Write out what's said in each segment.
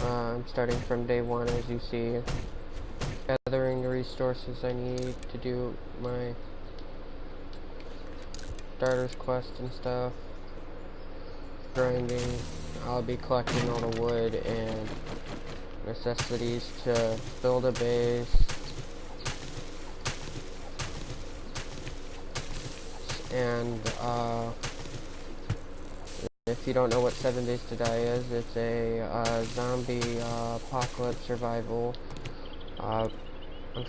I'm starting from day one, as you see, gathering the resources I need to do my starter's quest and stuff, grinding. I'll be collecting all the wood and necessities to build a base, and if you don't know what 7 Days to Die is, it's a zombie apocalypse survival. I'm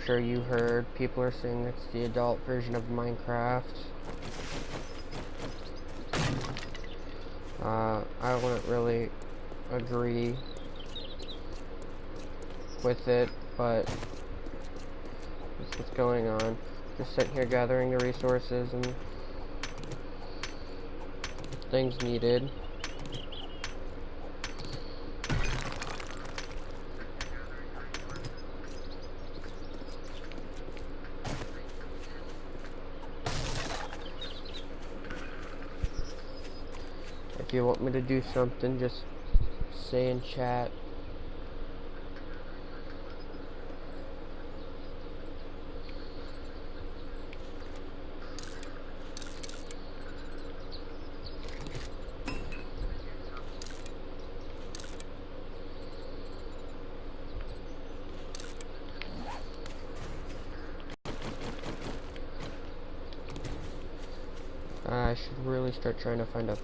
sure you heard people are saying it's the adult version of Minecraft. I wouldn't really agree with it, but that's what's going on. Just sitting here gathering the resources and things needed. If you want me to do something, just say in chat. I should really start trying to find a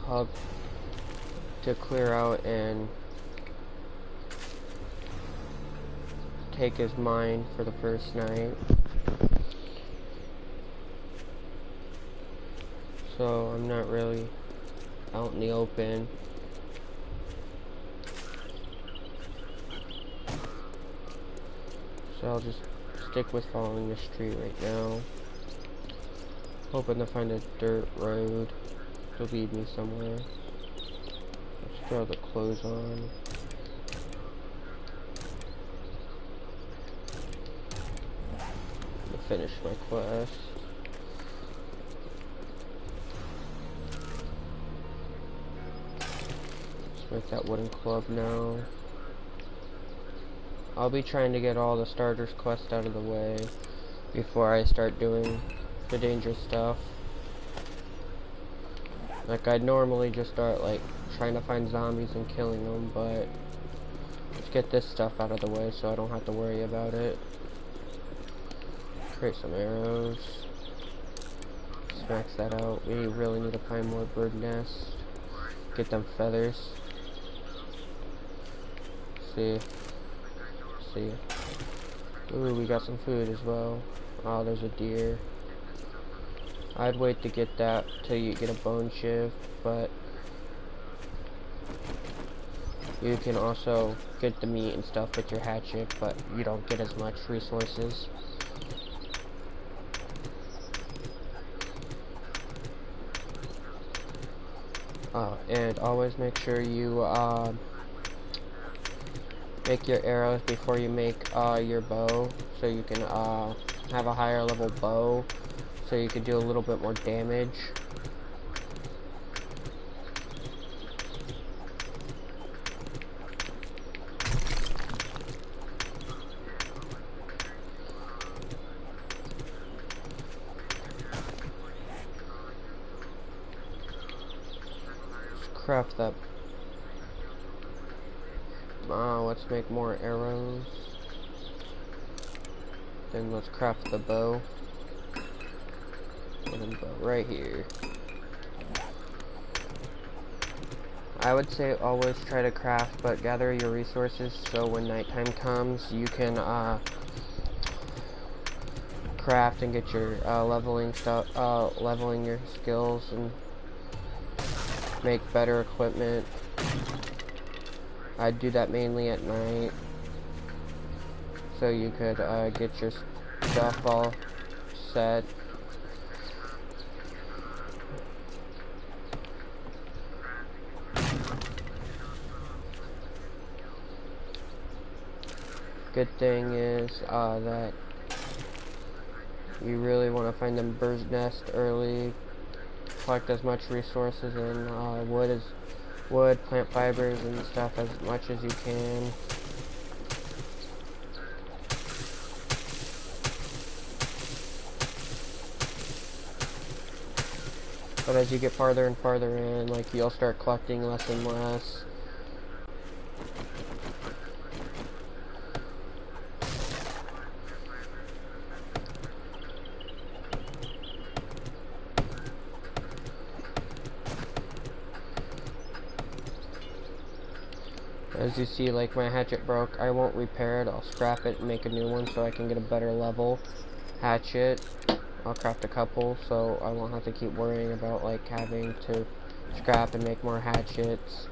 hub to clear out and take as mine for the first night. So I'm not really out in the open. So I'll just stick with following this tree right now. Hoping to find a dirt road to lead me somewhere. Let's throw the clothes on. To finish my quest. Let's make that wooden club now. I'll be trying to get all the starters quest out of the way before I start doing the dangerous stuff. Like, I'd normally just start like trying to find zombies and killing them, but let's get this stuff out of the way so I don't have to worry about it. Create some arrows. Let's max that out. We really need to find more bird nests. Get them feathers. See. Ooh, we got some food as well. Oh, there's a deer. I'd wait to get that till you get a bone shiv, but you can also get the meat and stuff with your hatchet, but you don't get as much resources. And always make sure you make your arrows before you make your bow, so you can have a higher level bow, so you can do a little bit more damage. Let's craft that. Let's make more arrows. Then let's craft the bow. Wooden bow right here. I would say always try to craft, but gather your resources so when nighttime comes you can craft and get your leveling stuff, leveling your skills and make better equipment. I'd do that mainly at night, so you could get your stuff all set. Good thing is that you really want to find them bird's nest early, collect as much resources and wood as wood, plant fibers and stuff as much as you can. But as you get farther and farther in, like, you'll start collecting less and less. As you see, like, my hatchet broke. I won't repair it. I'll scrap it and make a new one so I can get a better level hatchet. I'll craft a couple so I won't have to keep worrying about, like, having to scrap and make more hatchets.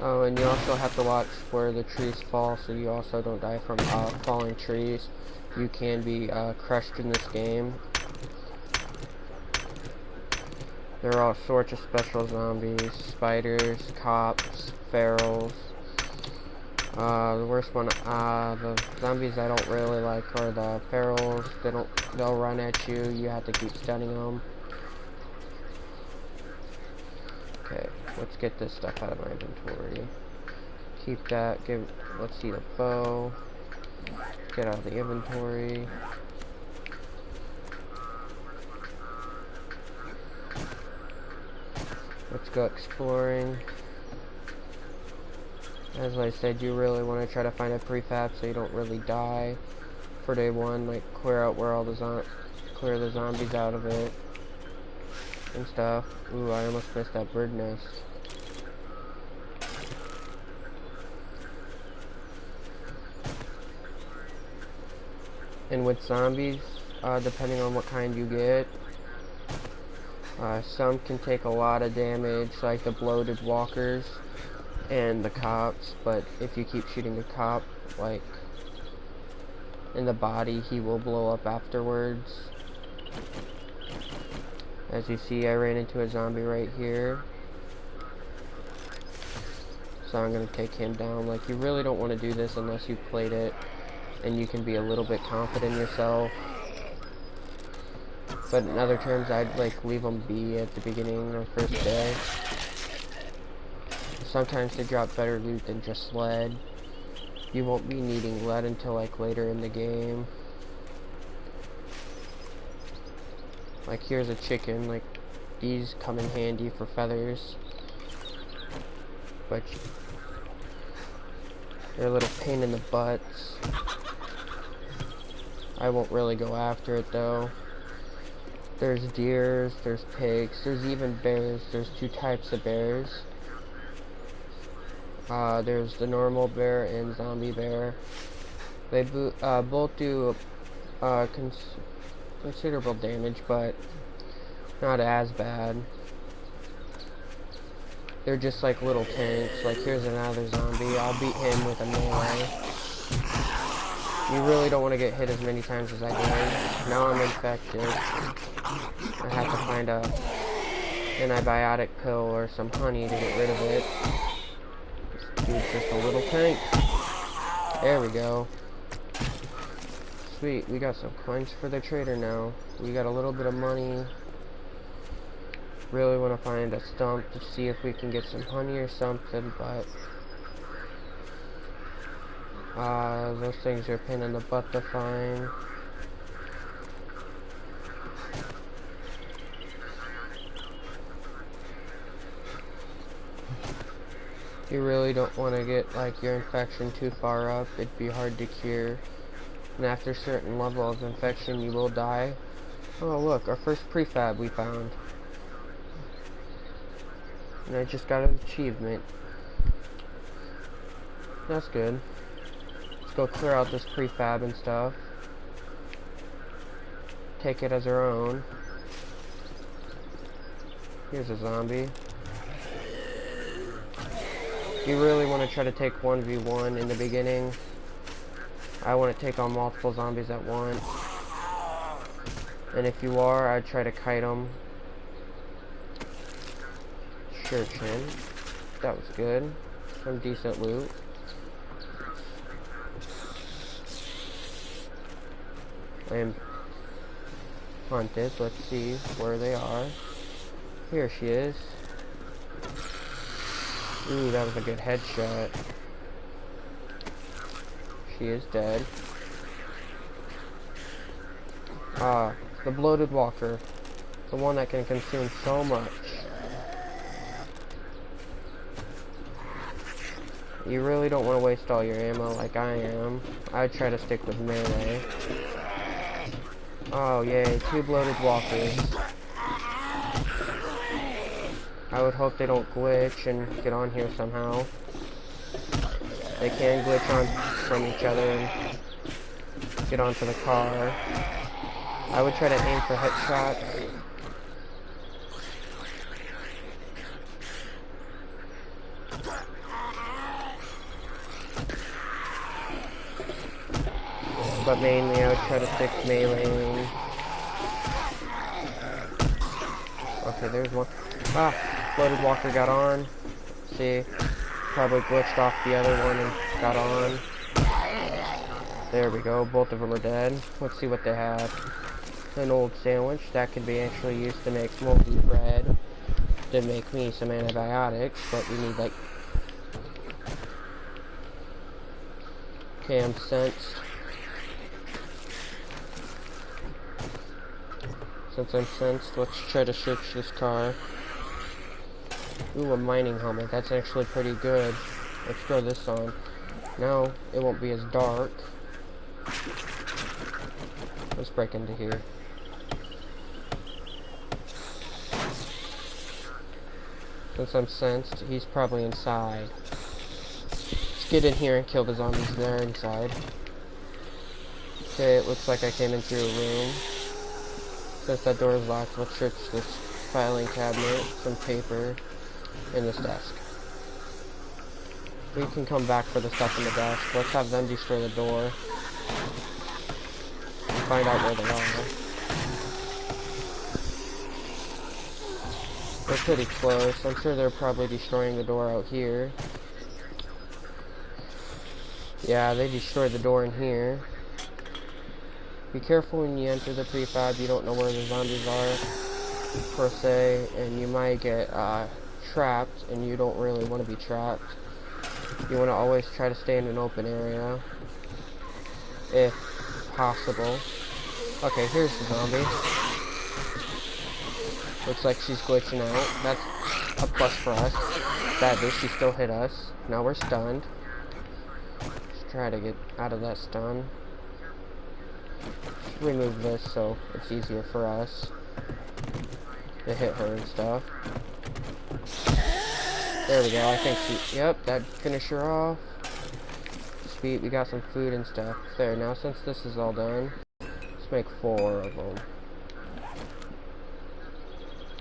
Oh, and you also have to watch where the trees fall so you also don't die from falling trees. You can be crushed in this game. There are all sorts of special zombies: spiders, cops, ferals. The worst one, the zombies I don't really like are the ferals. They'll run at you. You have to keep stunning them. Okay, let's get this stuff out of my inventory. Keep that. Let's see the bow. Get out of the inventory. Let's go exploring. As I said, you really want to try to find a prefab so you don't really die for day one. Like, clear out where all the clear the zombies out of it and stuff. Ooh, I almost missed that bird nest. And with zombies, depending on what kind you get, some can take a lot of damage, like the bloated walkers and the cops, but if you keep shooting the cop, like, in the body, he will blow up afterwards. As you see, I ran into a zombie right here, so I'm going to take him down. Like, you really don't want to do this unless you've played it and you can be a little bit confident in yourself. But in other terms, I'd like leave them be at the beginning or first day. Sometimes they drop better loot than just lead. You won't be needing lead until like later in the game. Like, here's a chicken. Like, these come in handy for feathers, but they're a little pain in the butts. I won't really go after it though. There's deers, there's pigs, there's even bears. There's two types of bears. There's the normal bear and zombie bear. They both do considerable damage, but not as bad. They're just like little tanks. Like, here's another zombie. I'll beat him with a melee. You really don't want to get hit as many times as I did. Now I'm infected. I have to find an antibiotic pill or some honey to get rid of it. This dude's just a little tank. There we go. Sweet, we got some coins for the trader now. We got a little bit of money. Really want to find a stump to see if we can get some honey or something, but those things are a pain in the butt to find. You really don't want to get like your infection too far up. It'd be hard to cure, and after a certain level of infection you will die. Oh look, our first prefab we found. And I just got an achievement. That's good. Let's go clear out this prefab and stuff. Take it as our own. Here's a zombie. You really want to try to take 1v1 in the beginning. I want to take on multiple zombies at once. And if you are, I'd try to kite them. Sure, Chin. That was good. Some decent loot. hunted. Let's see where they are. Here she is. Ooh, that was a good headshot. She is dead. Ah, the bloated walker. The one that can consume so much. You really don't want to waste all your ammo like I am. I'd try to stick with melee. Oh, yay, 2 bloated walkers. I would hope they don't glitch and get on here somehow. They can glitch on from each other and get onto the car. I would try to aim for headshots. But mainly I would try to stick meleeing. Okay, there's one. Ah, bloated walker got on. See, probably glitched off the other one and got on. There we go, both of them are dead. Let's see what they have. An old sandwich that could be actually used to make smoky bread. To make me some antibiotics, but we need like... Okay, I'm sensed. Since I'm sensed, let's try to search this car. Ooh, a mining helmet. That's actually pretty good. Let's throw this on. Now, it won't be as dark. Let's break into here. Since I'm sensed, he's probably inside. Let's get in here and kill the zombies there inside. Okay, it looks like I came in through a room. Since that door is locked, let's search this filing cabinet, some paper, and this desk. We can come back for the stuff in the desk. Let's have them destroy the door. And find out where they are. They're pretty close. I'm sure they're probably destroying the door out here. Yeah, they destroyed the door in here. Be careful when you enter the prefab. You don't know where the zombies are, per se, and you might get trapped, and you don't really want to be trapped. You want to always try to stay in an open area, if possible. Okay, here's the zombie. Looks like she's glitching out. That's a plus for us. Sadly, she still hit us. Now we're stunned. Let's try to get out of that stun. Remove this so it's easier for us to hit her and stuff. There we go. I think she... Yep, that finished her off. Sweet, we got some food and stuff. There, now since this is all done, let's make 4 of them.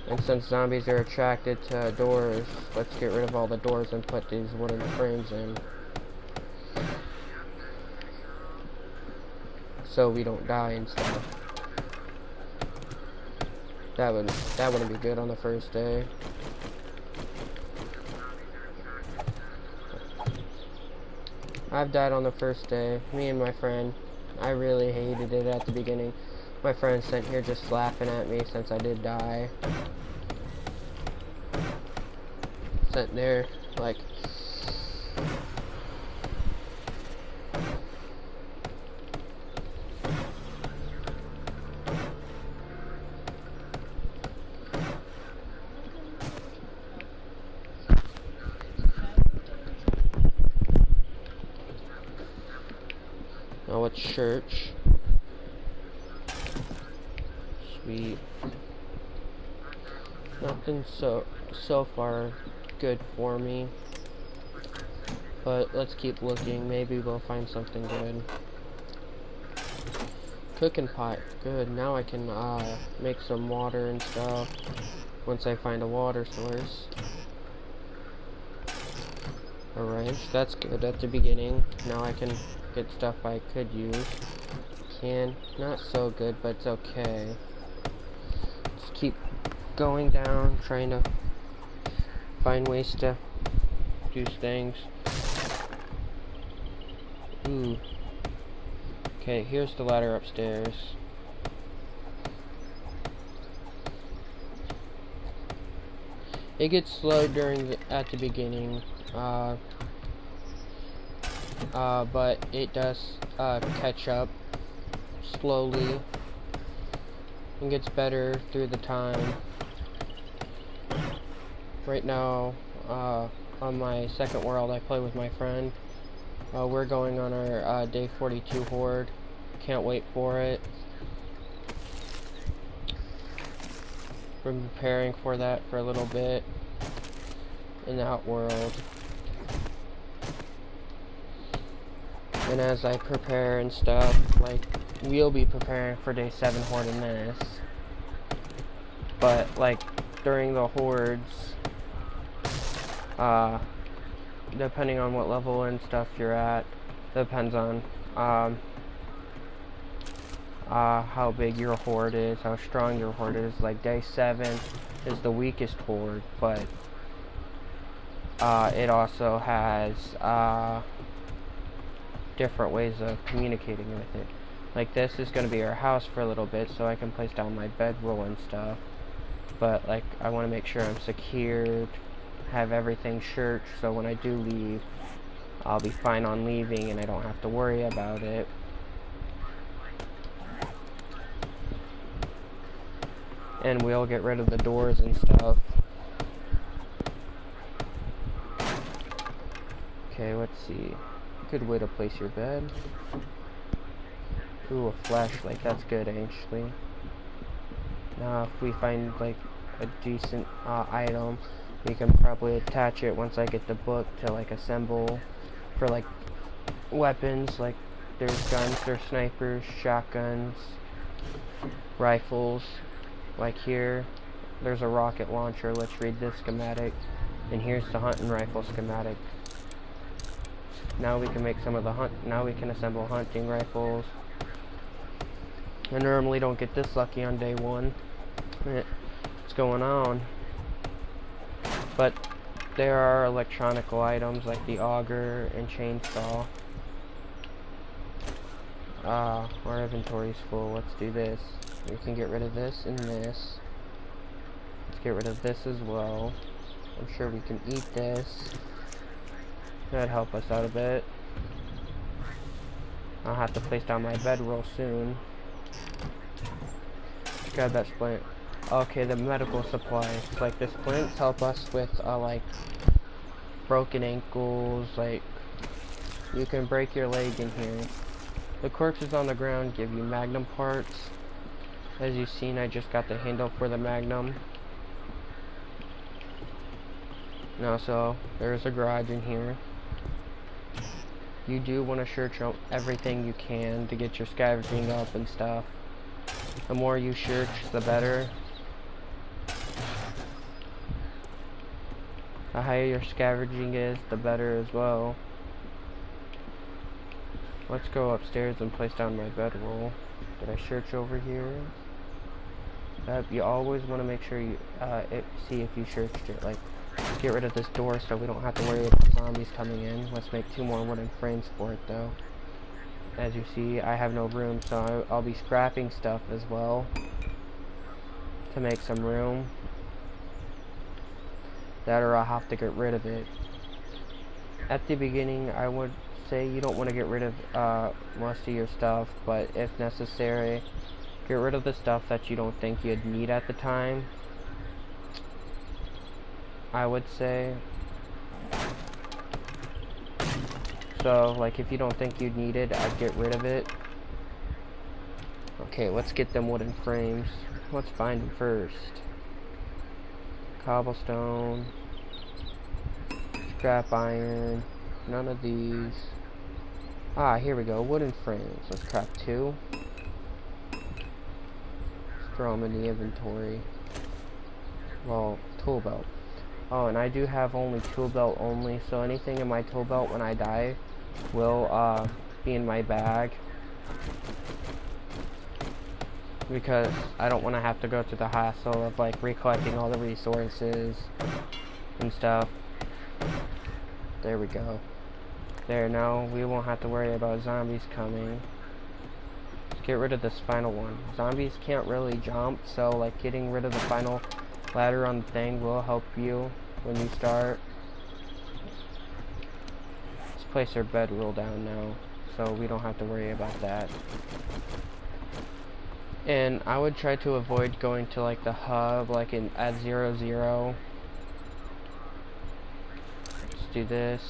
And since zombies are attracted to doors, let's get rid of all the doors and put these wooden frames in. So we don't die and stuff. That wouldn't be good on the first day. I've died on the first day. Me and my friend. I really hated it at the beginning. My friend sent here just laughing at me since I did die. Sent there like... Oh, it's church. Sweet. Nothing so far good for me. But let's keep looking. Maybe we'll find something good. Cooking pot. Good. Now I can make some water and stuff once I find a water source. A wrench. That's good at the beginning. Now I can get stuff I could use. Not so good, but it's okay. Just keep going down, trying to find ways to do things. Ooh. Okay, here's the ladder upstairs. It gets slow at the beginning, but it does catch up slowly and gets better through the time. Right now, on my second world, I play with my friend. We're going on our day 42 horde. Can't wait for it. Been preparing for that for a little bit in Outworld. And as I prepare and stuff, like, we'll be preparing for day 7 horde in this. But, like, during the hordes, depending on what level and stuff you're at, depends on how big your horde is, how strong your horde is. Like day 7 is the weakest horde, but it also has different ways of communicating with it. Like this is going to be our house for a little bit, so I can place down my bedroll and stuff. But like I want to make sure I'm secured, have everything churched, so when I do leave, I'll be fine on leaving and I don't have to worry about it. And we'll get rid of the doors and stuff. Okay, let's see. Good way to place your bed. Ooh, a flashlight. That's good, actually. Now, if we find, like, a decent item, we can probably attach it once I get the book to, like, assemble for, like, weapons. Like, there's guns, there's snipers, shotguns, rifles. Like here, there's a rocket launcher. Let's read this schematic. And here's the hunting rifle schematic. Now we can make some of the now we can assemble hunting rifles. I normally don't get this lucky on day 1. What's going on? But there are electronical items like the auger and chainsaw. Our inventory's full. Let's do this. We can get rid of this and this. Let's get rid of this as well. I'm sure we can eat this. That'd help us out a bit. I'll have to place down my bedroll soon. Let's grab that splint. Okay, the medical supplies. Like the splints help us with like broken ankles. Like you can break your leg in here. The corpses on the ground give you magnum parts. As you've seen, I just got the handle for the magnum. Now, so there's a garage in here. You do want to search out everything you can to get your scavenging up and stuff. The more you search, the better. The higher your scavenging is, the better as well. Let's go upstairs and place down my bedroll. Did I search over here? You always want to make sure you see if you searched it. Like, get rid of this door so we don't have to worry about zombies coming in. Let's make 2 more wooden frames for it though. As you see, I have no room, so I'll be scrapping stuff as well to make some room. That or I'll have to get rid of it. At the beginning, I would say you don't want to get rid of most of your stuff, but if necessary, get rid of the stuff that you don't think you'd need at the time. I would say. So, like, if you don't think you'd need it, I'd get rid of it. Okay, let's get them wooden frames. Let's find them first. Cobblestone. Scrap iron. None of these. Ah, here we go. Wooden frames. Let's craft 2. Let's throw them in the inventory. Well, tool belt. Oh, and I do have only tool belt only, so anything in my tool belt when I die will be in my bag. Because I don't want to have to go through the hassle of like recollecting all the resources and stuff. There we go. There, now we won't have to worry about zombies coming. Let's get rid of this final one. Zombies can't really jump, so like getting rid of the final ladder on the thing will help you when you start. Let's place our bedroll down now, so we don't have to worry about that. And I would try to avoid going to like the hub, like at 0, 0. Let's do this.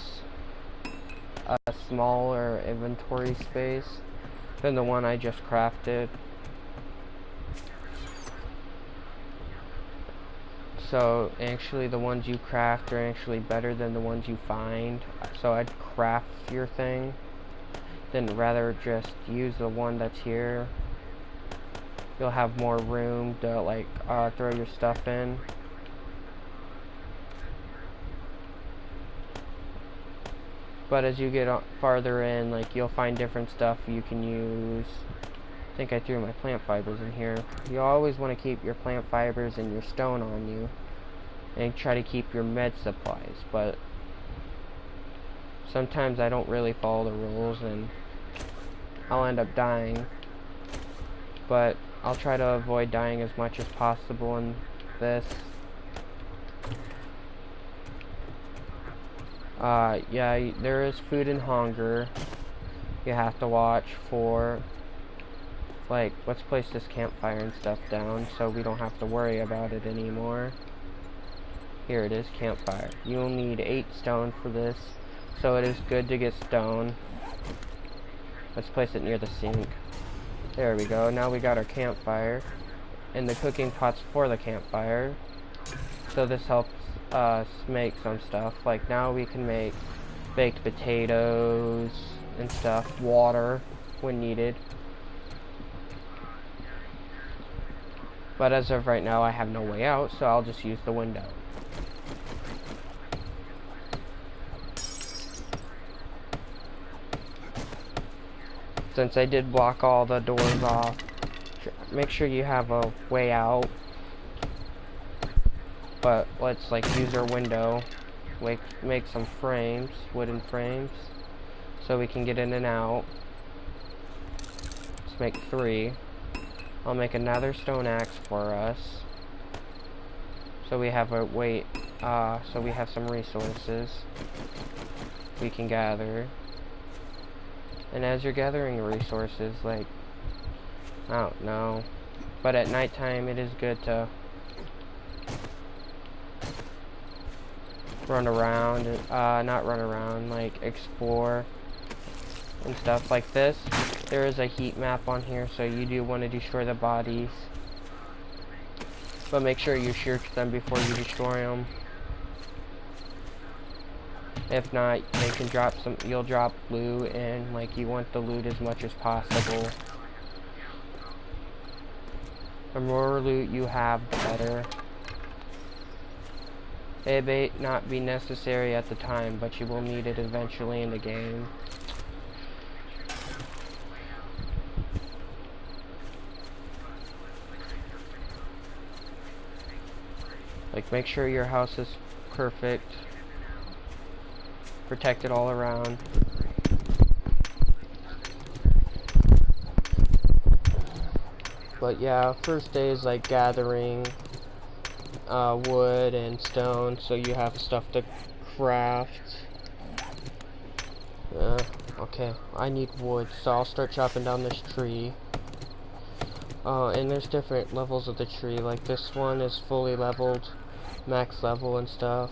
A smaller inventory space than the one I just crafted. So actually the ones you craft are actually better than the ones you find. So I'd craft your thing, then rather just use the one that's here. You'll have more room to like throw your stuff in. But as you get farther in, like you'll find different stuff you can use. I think I threw my plant fibers in here. You always want to keep your plant fibers and your stone on you, and try to keep your med supplies. But sometimes I don't really follow the rules and I'll end up dying. But I'll try to avoid dying as much as possible in this. Yeah, there is food and hunger you have to watch for. Like, let's place this campfire and stuff down so we don't have to worry about it anymore. Here it is, campfire. You'll need 8 stone for this, so it is good to get stone. Let's place it near the sink. There we go. Now we got our campfire and the cooking pots for the campfire. So this helps us make some stuff. Like now we can make baked potatoes and stuff, water when needed. But as of right now I have no way out, so I'll just use the window. Since I did block all the doors off, make sure you have a way out. But let's like use our window, make some frames, wooden frames, so we can get in and out. Let's make 3. I'll make another stone axe for us, so we have a so we have some resources we can gather. And as you're gathering resources, like, I don't know, but at nighttime it is good to run around, not run around, like explore and stuff like this. There is a heat map on here, so you do want to destroy the bodies, but make sure you search them before you destroy them. If not, they can drop some, you'll drop loot, and like you want the loot as much as possible. The more loot you have, the better. It may not be necessary at the time, but you will need it eventually in the game. Like, make sure your house is perfect, protected all around. But yeah, first day is like gathering wood and stone, so you have stuff to craft. Okay, I need wood, so I'll start chopping down this tree. And there's different levels of the tree, like this one is fully leveled, max level and stuff.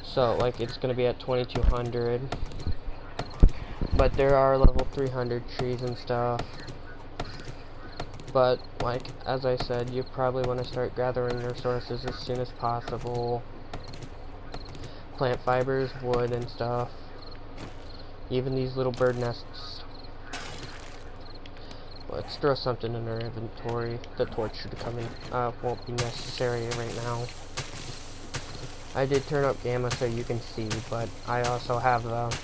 So like it's gonna be at 2200, but there are level 300 trees and stuff. But like as I said, you probably want to start gathering resources as soon as possible. Plant fibers, wood and stuff. Even these little bird nests. Let's throw something in our inventory. The torch should come in, won't be necessary right now. I did turn up gamma so you can see, but I also have the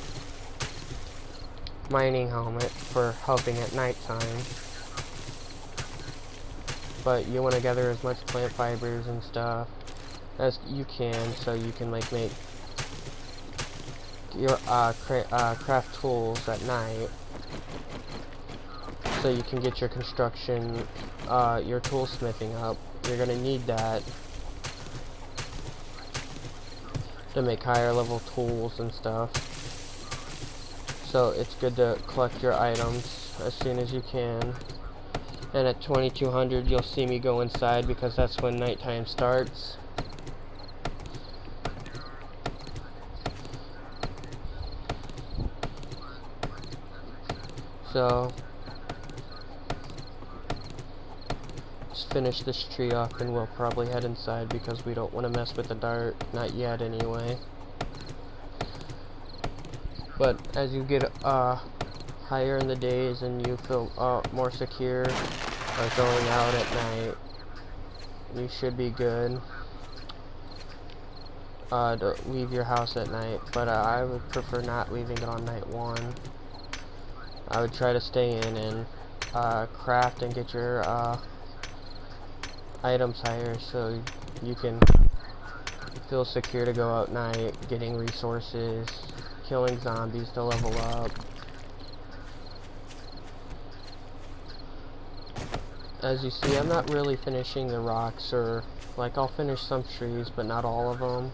mining helmet for helping at nighttime. But you want to gather as much plant fibers and stuff as you can, so you can like make your craft tools at night. so you can get your construction, your toolsmithing up. You're gonna need that to make higher level tools and stuff. So it's good to collect your items as soon as you can. And at 2200 you'll see me go inside because that's when nighttime starts. So let's finish this tree off and we'll probably head inside because we don't want to mess with the dart, not yet anyway. But as you get higher in the days and you feel more secure going out at night, you should be good to leave your house at night. But I would prefer not leaving it on night 1. I would try to stay in and craft and get your items higher so you can feel secure to go out at night, getting resources, killing zombies to level up. As you see, I'm not really finishing the rocks, or like I'll finish some trees but not all of them.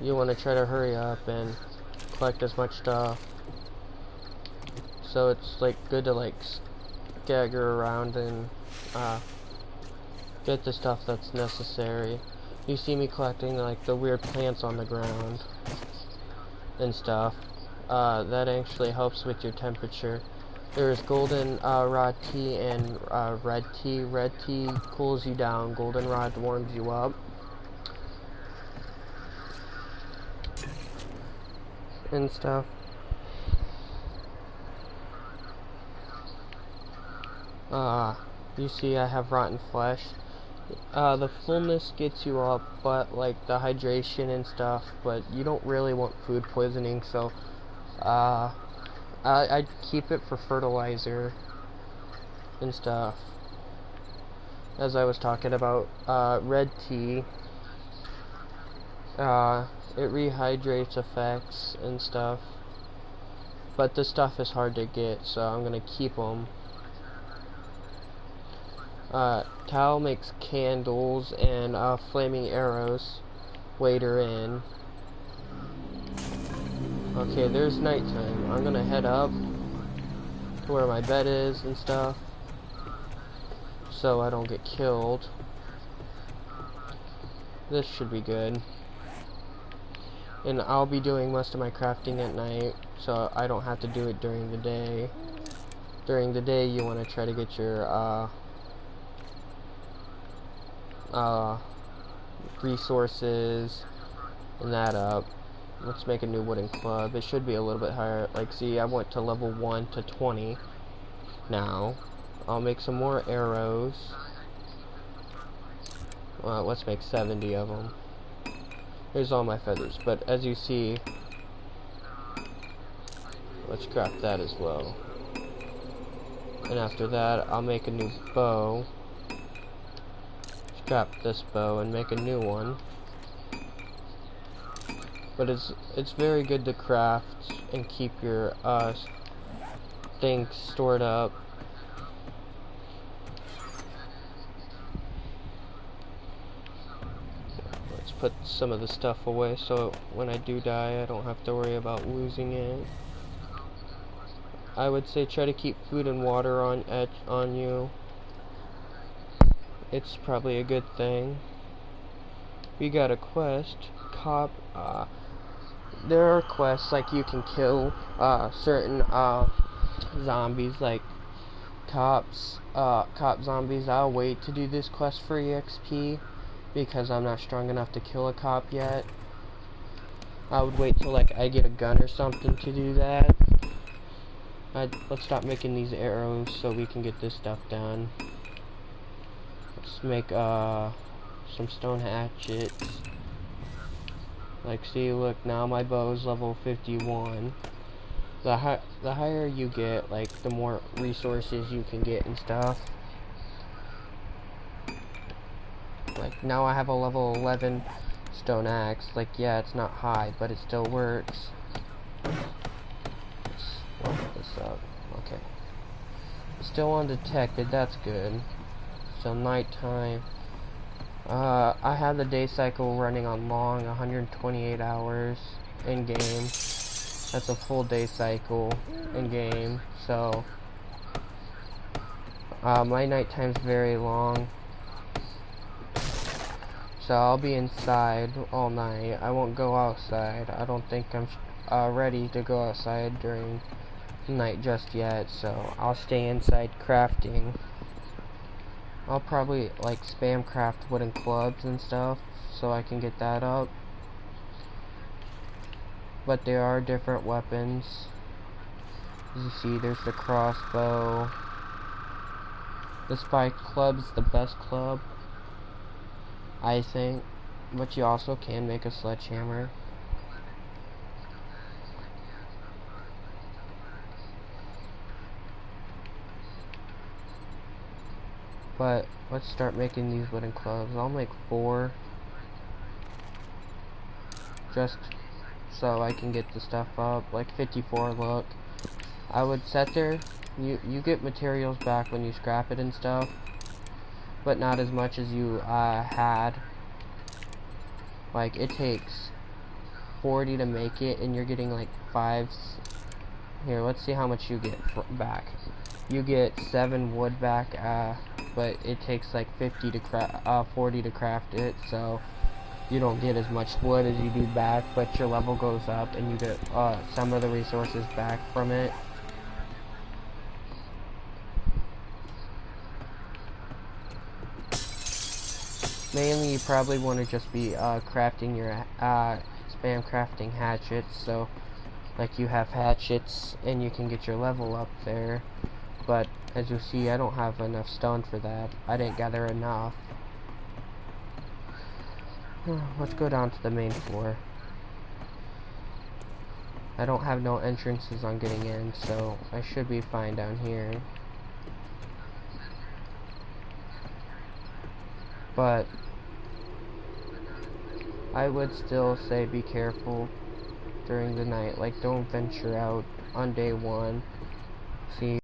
You want to try to hurry up and collect as much stuff, so it's like good to like stagger around and get the stuff that's necessary. You see me collecting like the weird plants on the ground and stuff. That actually helps with your temperature. There's golden rod tea and red tea. Red tea cools you down, golden rod warms you up. And stuff. You see I have rotten flesh. The fullness gets you up, but like the hydration and stuff, but you don't really want food poisoning, so I'd keep it for fertilizer and stuff. As I was talking about, red tea, it rehydrates effects and stuff, but this stuff is hard to get, so I'm gonna keep them. Tal makes candles and flaming arrows later in. Okay, there's nighttime. I'm gonna head up to where my bed is and stuff, so I don't get killed. This should be good. And I'll be doing most of my crafting at night, so I don't have to do it during the day. During the day, you want to try to get your resources and that up. Let's make a new wooden club. It should be a little bit higher. Like, see, I went to level 1 to 20 now. I'll make some more arrows. Well, let's make 70 of them. Here's all my feathers, but as you see, let's craft that as well. And after that, I'll make a new bow. Scrap this bow and make a new one. But it's very good to craft and keep your things stored up. Let's put some of the stuff away so when I do die I don't have to worry about losing it. I would say try to keep food and water on you. It's probably a good thing. We got a quest. There are quests like you can kill certain zombies, like cop zombies. I'll wait to do this quest for EXP because I'm not strong enough to kill a cop yet. I would wait till like I get a gun or something to do that. Let's stop making these arrows so we can get this stuff done. Let's make some stone hatchets. Like, see, look, now my bow's level 51. The higher you get, like, the more resources you can get and stuff. Like, now I have a level 11 stone axe. Like, yeah, it's not high, but it still works. up. Okay. Still undetected, that's good. So nighttime. I have the day cycle running on long, 128 hours in game. That's a full day cycle in game. So my nighttime's very long. So I'll be inside all night. I won't go outside. I don't think I'm ready to go outside during night just yet. So I'll stay inside crafting. I'll probably like spam craft wooden clubs and stuff so I can get that up. But there are different weapons. As you see, there's the crossbow. The spike club's the best club, I think. But you also can make a sledgehammer. But let's start making these wooden clubs. I'll make 4 just so I can get the stuff up. Like 54, look. I would set there. You get materials back when you scrap it and stuff, but not as much as you had. Like it takes 40 to make it, and you're getting like 5. Here, let's see how much you get back. You get 7 wood back, but it takes like 40 to craft it, so you don't get as much wood as you do back, but your level goes up and you get some of the resources back from it. Mainly you probably want to just be crafting your spam crafting hatchets, so like you have hatchets and you can get your level up there. But as you see, I don't have enough stone for that. I didn't gather enough. Let's go down to the main floor. I don't have no entrances on getting in, so I should be fine down here. But I would still say be careful during the night. Like, don't venture out on day 1. See